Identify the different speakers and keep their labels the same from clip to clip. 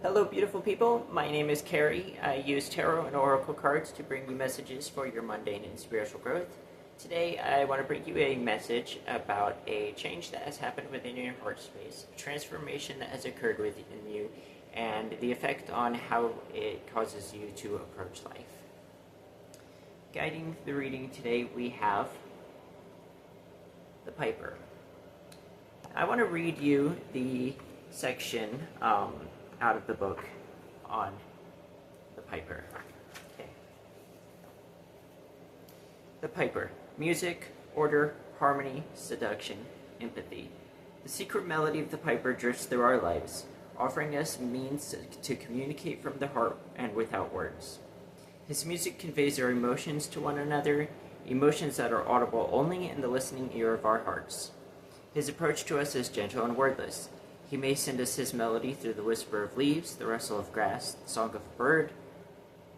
Speaker 1: Hello, beautiful people. My name is Carrie. I use tarot and oracle cards to bring you messages for your mundane and spiritual growth. Today, I want to bring you a message about a change that has happened within your heart space, a transformation that has occurred within you, and the effect on how it causes you to approach life. Guiding the reading today, we have the Piper. I want to read you the section out of the book on the Piper. Okay. The Piper. Music, order, harmony, seduction, empathy. The secret melody of the Piper drifts through our lives, offering us means to communicate from the heart and without words. His music conveys our emotions to one another, emotions that are audible only in the listening ear of our hearts. His approach to us is gentle and wordless. He may send us his melody through the whisper of leaves, the rustle of grass, the song of a bird,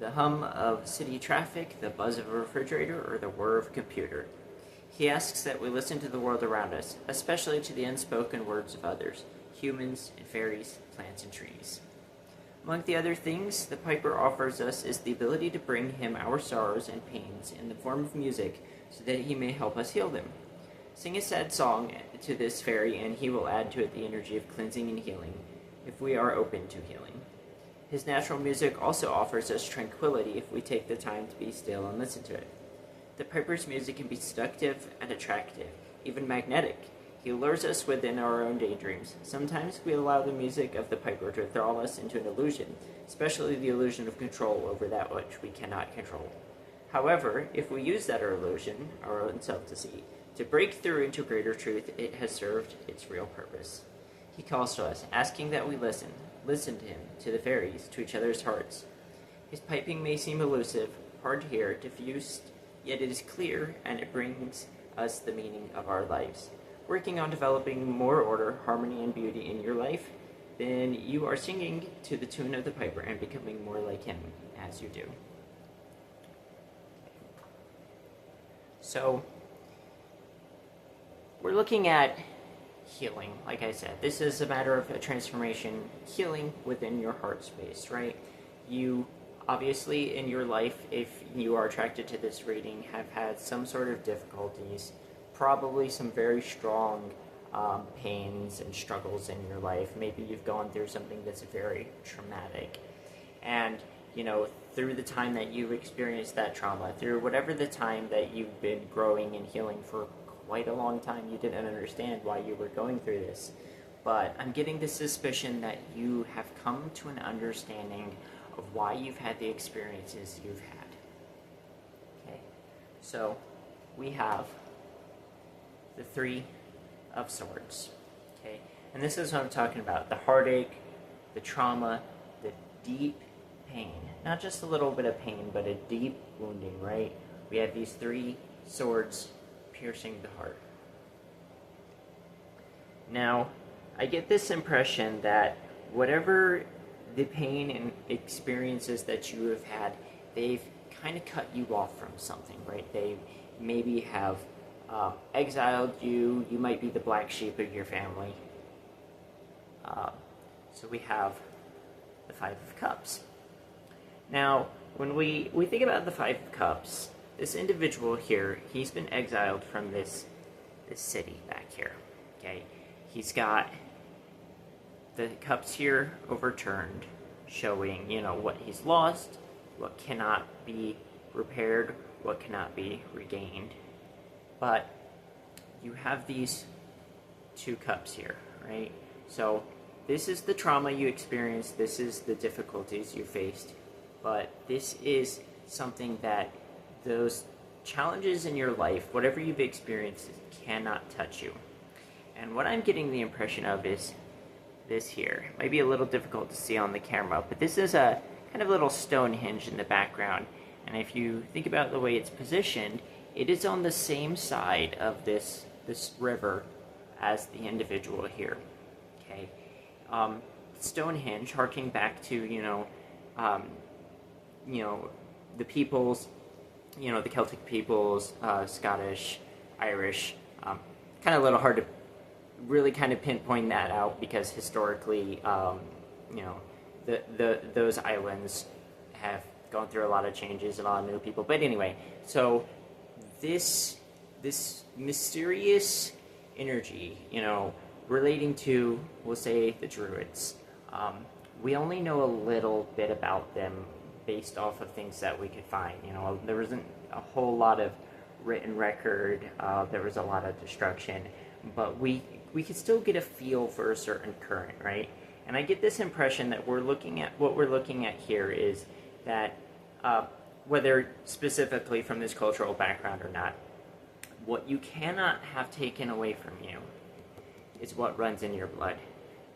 Speaker 1: the hum of city traffic, the buzz of a refrigerator, or the whir of a computer. He asks that we listen to the world around us, especially to the unspoken words of others, humans and fairies, plants and trees. Among the other things the Piper offers us is the ability to bring him our sorrows and pains in the form of music so that he may help us heal them. Sing a sad song to this fairy, and he will add to it the energy of cleansing and healing, if we are open to healing. His natural music also offers us tranquility if we take the time to be still and listen to it. The Piper's music can be seductive and attractive, even magnetic. He lures us within our own daydreams. Sometimes we allow the music of the Piper to enthrall us into an illusion, especially the illusion of control over that which we cannot control. However, if we use that illusion, our own self-deceit, to break through into greater truth, it has served its real purpose. He calls to us, asking that we listen to him, to the fairies, to each other's hearts. His piping may seem elusive, hard to hear, diffused, yet it is clear, and it brings us the meaning of our lives. Working on developing more order, harmony, and beauty in your life, then you are singing to the tune of the Piper and becoming more like him as you do. So, we're looking at healing, like I said. This is a matter of a transformation, healing within your heart space, right? You, obviously, in your life, if you are attracted to this reading, have had some sort of difficulties, probably some very strong pains and struggles in your life. Maybe you've gone through something that's very traumatic. And, through the time that you've experienced that trauma, through whatever the time that you've been growing and healing for quite a long time, you didn't understand why you were going through this. But I'm getting the suspicion that you have come to an understanding of why you've had the experiences you've had. Okay, so we have the Three of Swords. Okay, and this is what I'm talking about: the heartache, the trauma, the deep pain. Not just a little bit of pain, but a deep wounding, right? We have these three swords piercing the heart. Now, I get this impression that whatever the pain and experiences that you have had, they've kind of cut you off from something, right? They maybe have exiled you. You might be the black sheep of your family. So we have the Five of Cups. Now, when we think about the Five of Cups, this individual here, he's been exiled from this city back here, okay? He's got the cups here overturned, showing, what he's lost, what cannot be repaired, what cannot be regained. But you have these two cups here, right? So this is the trauma you experienced, this is the difficulties you faced, but this is something that those challenges in your life, whatever you've experienced, cannot touch you. And what I'm getting the impression of is this here. It might be a little difficult to see on the camera, but this is a kind of little Stonehenge in the background. And if you think about the way it's positioned, it is on the same side of this river as the individual here. Okay, Stonehenge, harking back to the peoples, the Celtic peoples, Scottish, Irish. Kind of a little hard to really kind of pinpoint that out because historically, those islands have gone through a lot of changes, a lot of new people. But anyway, so this mysterious energy, relating to, we'll say, the Druids. We only know a little bit about them based off of things that we could find. There wasn't a whole lot of written record. There was a lot of destruction, but we could still get a feel for a certain current, right? And I get this impression that what we're looking at here is that whether specifically from this cultural background or not, what you cannot have taken away from you is what runs in your blood,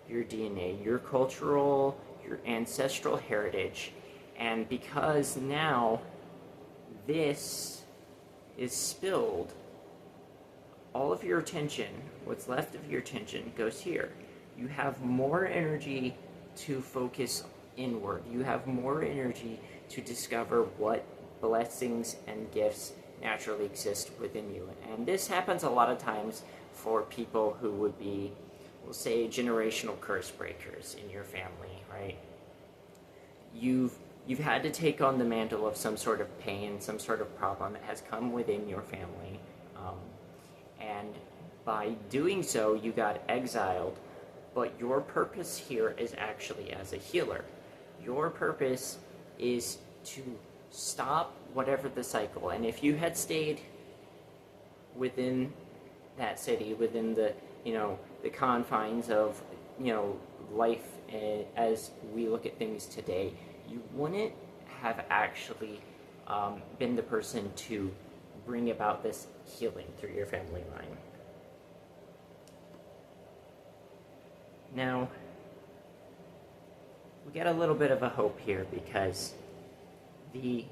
Speaker 1: your DNA, your cultural, your ancestral heritage. And because now this is spilled, all of your attention, what's left of your attention, goes here. You have more energy to focus inward. You have more energy to discover what blessings and gifts naturally exist within you. And this happens a lot of times for people who would be, we'll say, generational curse breakers in your family, right? You've had to take on the mantle of some sort of pain, some sort of problem that has come within your family. And by doing so, you got exiled. But your purpose here is actually as a healer. Your purpose is to stop whatever the cycle. And if you had stayed within that city, within the confines of life as we look at things today, you wouldn't have actually been the person to bring about this healing through your family line. Now, we get a little bit of a hope here because the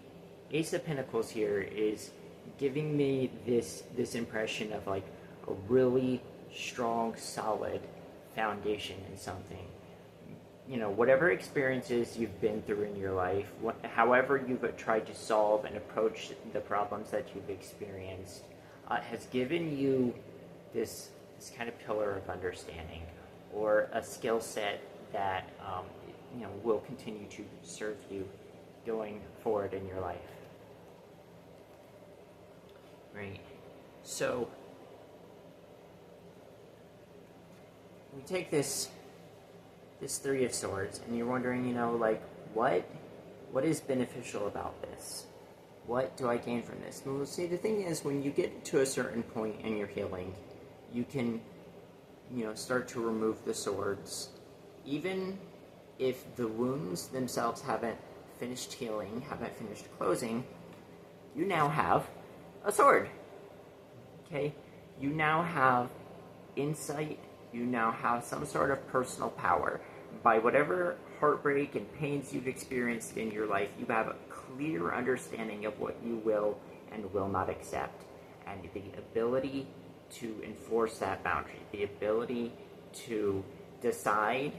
Speaker 1: Ace of Pentacles here is giving me this impression of like a really strong, solid foundation in something. Whatever experiences you've been through in your life, however you've tried to solve and approach the problems that you've experienced, has given you this kind of pillar of understanding, or a skill set that will continue to serve you going forward in your life. Right. So we take this Three of Swords, and you're wondering, what is beneficial about this? What do I gain from this? Well, see, the thing is, when you get to a certain point in your healing, you can start to remove the swords. Even if the wounds themselves haven't finished healing, haven't finished closing, you now have a sword. Okay? You now have insight. You now have some sort of personal power. By whatever heartbreak and pains you've experienced in your life, you have a clear understanding of what you will and will not accept. And the ability to enforce that boundary, the ability to decide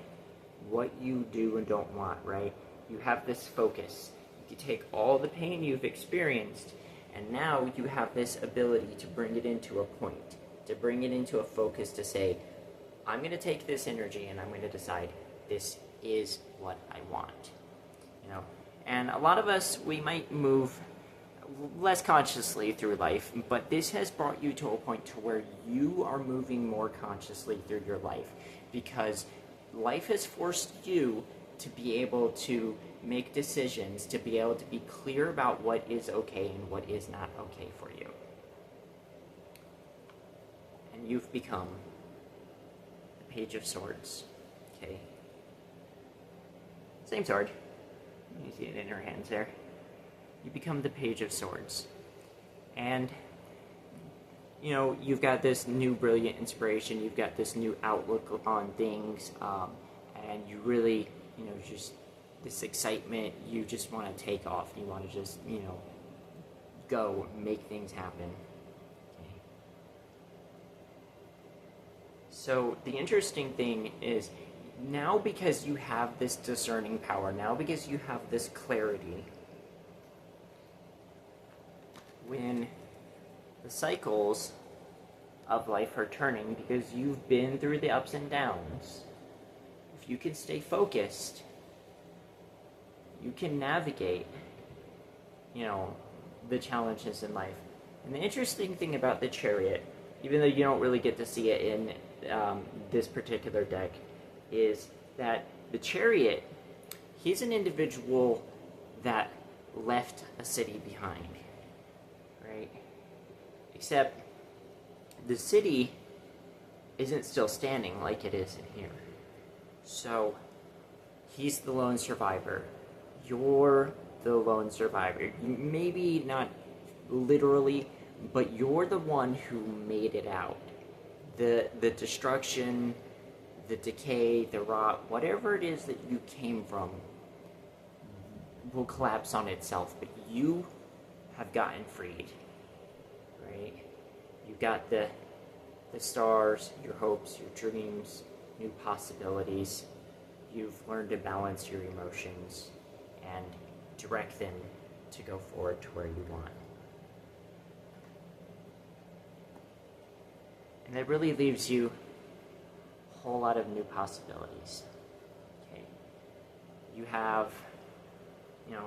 Speaker 1: what you do and don't want, right? You have this focus. You can take all the pain you've experienced, and now you have this ability to bring it into a point, to bring it into a focus, to say, I'm going to take this energy and I'm going to decide this is what I want. And a lot of us, we might move less consciously through life, but this has brought you to a point to where you are moving more consciously through your life, because life has forced you to be able to make decisions, to be able to be clear about what is okay and what is not okay for you. And you've become the Page of Swords. Okay. Same sword. You see it in her hands there. You become the Page of Swords. And, you've got this new brilliant inspiration, you've got this new outlook on things, and you really, just this excitement, you just want to take off. You want to just, go make things happen. Okay. So the interesting thing is, now because you have this discerning power, now because you have this clarity, when the cycles of life are turning, because you've been through the ups and downs, if you can stay focused, you can navigate, you know, the challenges in life. And the interesting thing about the chariot, even though you don't really get to see it in this particular deck, is that the chariot, he's an individual that left a city behind, right? Except the city isn't still standing like it is in here. So he's the lone survivor. You're the lone survivor. Maybe not literally, but you're the one who made it out. The destruction, the decay, the rot, whatever it is that you came from will collapse on itself, but you have gotten freed, right? You got the stars, your hopes, your dreams, new possibilities. You've learned to balance your emotions and direct them to go forward to where you want. And that really leaves you a whole lot of new possibilities. Okay. You have,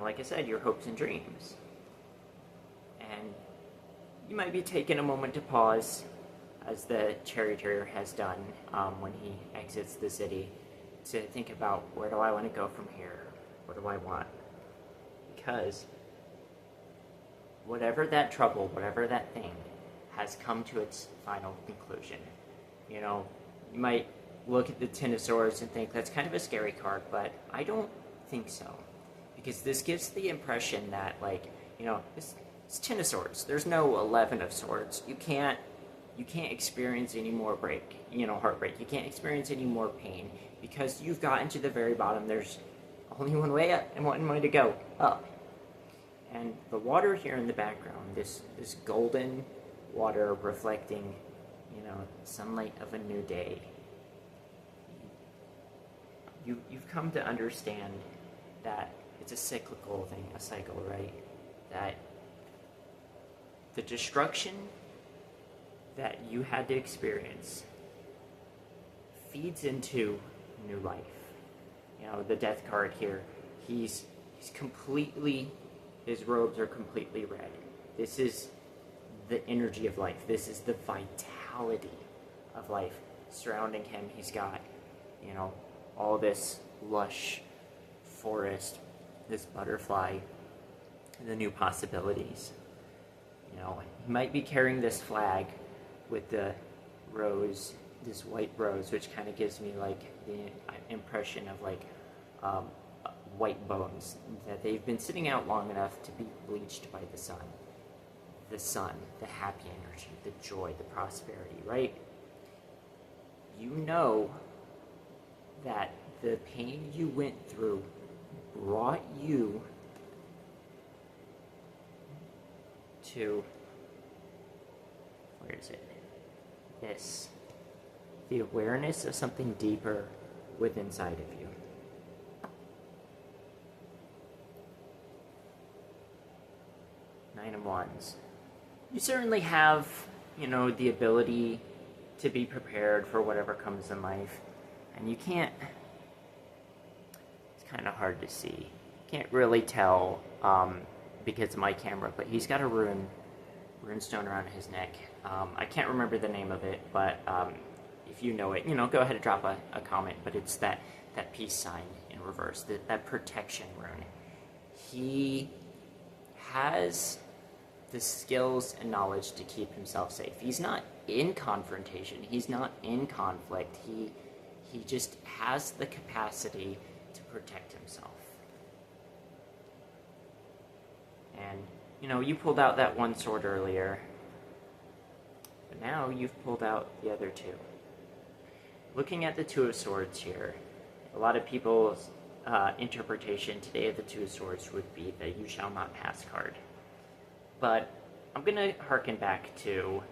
Speaker 1: like I said, your hopes and dreams. And you might be taking a moment to pause, as the charioteer has done when he exits the city, to think about, where do I want to go from here? What do I want? Because whatever that trouble, whatever that thing, has come to its final conclusion. You might look at the Ten of Swords and think that's kind of a scary card, but I don't think so. Because this gives the impression that, it's Ten of Swords. There's no 11 of Swords. You can't experience any more heartbreak. You can't experience any more pain, because you've gotten to the very bottom. There's only one way up and one way to go, up. And the water here in the background, this golden water reflecting, sunlight of a new day. You've come to understand that it's a cyclical thing, a cycle, right? That the destruction that you had to experience feeds into new life. The death card here, he's completely, his robes are completely red. This is the energy of life. This is the vitality of life surrounding him. He's got, all this lush forest, this butterfly, the new possibilities. He might be carrying this flag with the rose, this white rose, which kind of gives me the impression of white bones, that they've been sitting out long enough to be bleached by the sun. The sun, the happy energy, the joy, the prosperity, right? You know that the pain you went through brought you to, where is it? This. The awareness of something deeper within inside of you. Nine of Wands. You certainly have, the ability to be prepared for whatever comes in life. And you can't, it's kind of hard to see. Can't really tell because of my camera, but he's got a runestone around his neck. I can't remember the name of it, but if you know it, go ahead and drop a comment. But it's that peace sign in reverse, that protection rune. He has the skills and knowledge to keep himself safe. He's not in confrontation. He's not in conflict. He just has the capacity to protect himself. And, you pulled out that one sword earlier, but now you've pulled out the other two. Looking at the Two of Swords here, a lot of people's interpretation today of the Two of Swords would be the You Shall Not Pass card. But I'm going to harken back to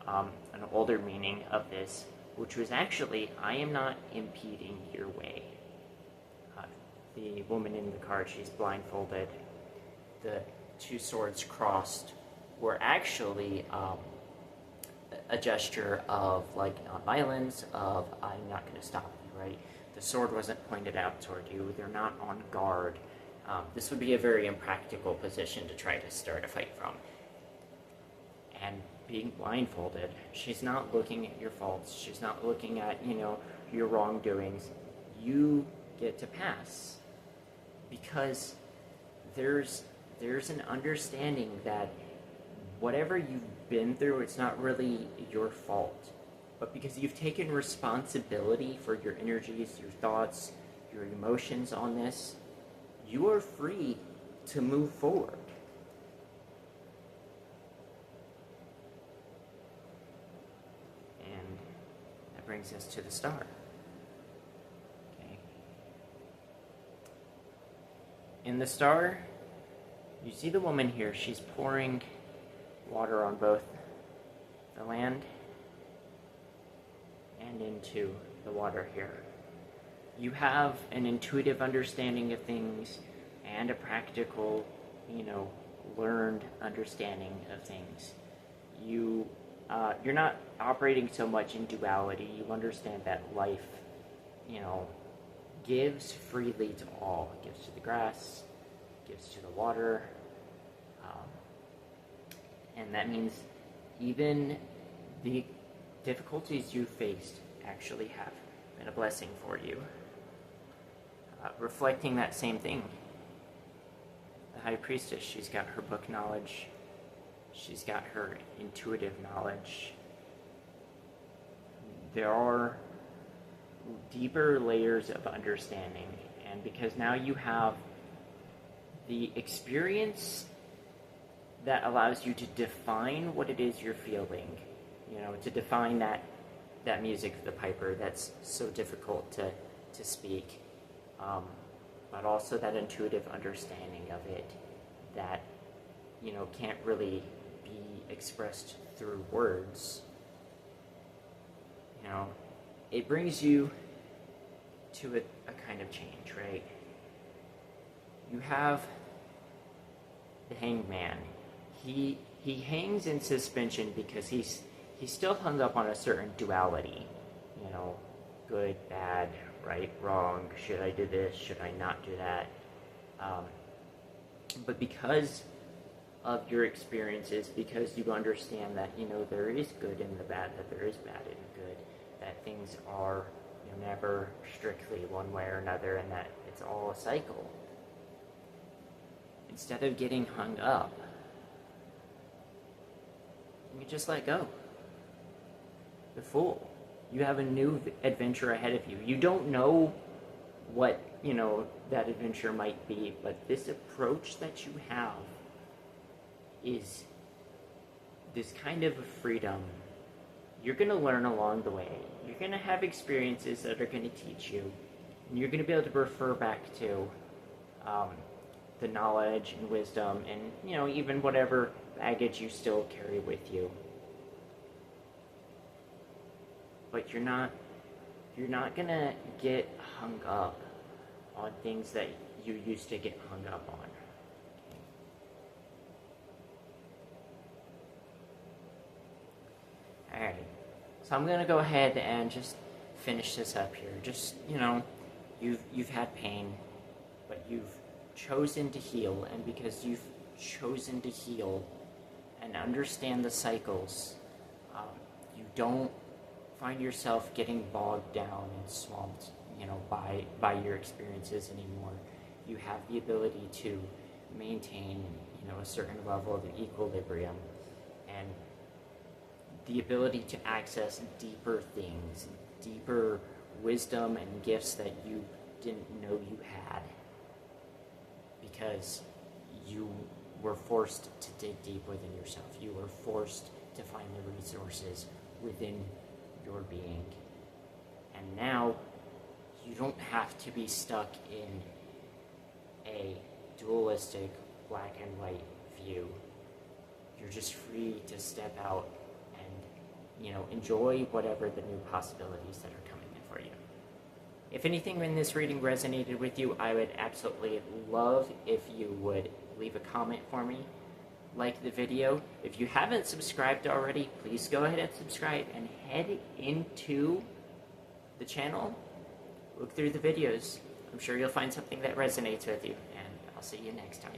Speaker 1: an older meaning of this, which was actually, I am not impeding your way. The woman in the card, she's blindfolded. The two swords crossed were actually a gesture of nonviolence, of I'm not going to stop you, right? The sword wasn't pointed out toward you. They're not on guard. This would be a very impractical position to try to start a fight from. And being blindfolded, she's not looking at your faults. She's not looking at, your wrongdoings. You get to pass because there's an understanding that whatever you've been through, it's not really your fault. But because you've taken responsibility for your energies, your thoughts, your emotions on this, you are free to move forward. And that brings us to the star. Okay. In the star, you see the woman here. She's pouring water on both the land and into the water here. You have an intuitive understanding of things and a practical, learned understanding of things. You're not operating so much in duality. You understand that life, gives freely to all. It gives to the grass, gives to the water, and that means even the difficulties you faced actually have been a blessing for you. Reflecting that same thing, the High Priestess, she's got her book knowledge, she's got her intuitive knowledge. There are deeper layers of understanding, and because now you have the experience that allows you to define what it is you're feeling, to define that music of the piper that's so difficult to speak, but also that intuitive understanding of it that, can't really be expressed through words. It brings you to a kind of change, right? You have the Hanged Man. He hangs in suspension because he's still hung up on a certain duality, good, bad, right, wrong, should I do this, should I not do that, but because of your experiences, because you understand that, there is good in the bad, that there is bad in the good, that things are never strictly one way or another, and that it's all a cycle. Instead of getting hung up, you just let go. The Fool. You have a new adventure ahead of you. You don't know what, that adventure might be, but this approach that you have is this kind of a freedom. You're going to learn along the way. You're going to have experiences that are going to teach you, and you're going to be able to refer back to the knowledge and wisdom and, even whatever baggage you still carry with you. But you're not gonna get hung up on things that you used to get hung up on. Alright, so I'm gonna go ahead and just finish this up here. Just, you've had pain, but you've chosen to heal, and because you've chosen to heal and understand the cycles, you don't find yourself getting bogged down and swamped, by your experiences anymore. You have the ability to maintain, a certain level of equilibrium, and the ability to access deeper things, deeper wisdom and gifts that you didn't know you had, because you were forced to dig deep within yourself. You were forced to find the resources within your being. And now, you don't have to be stuck in a dualistic black and white view. You're just free to step out and, enjoy whatever the new possibilities that are coming in for you. If anything in this reading resonated with you, I would absolutely love if you would leave a comment for me, like the video. If you haven't subscribed already, please go ahead and subscribe and head into the channel. Look through the videos. I'm sure you'll find something that resonates with you, and I'll see you next time.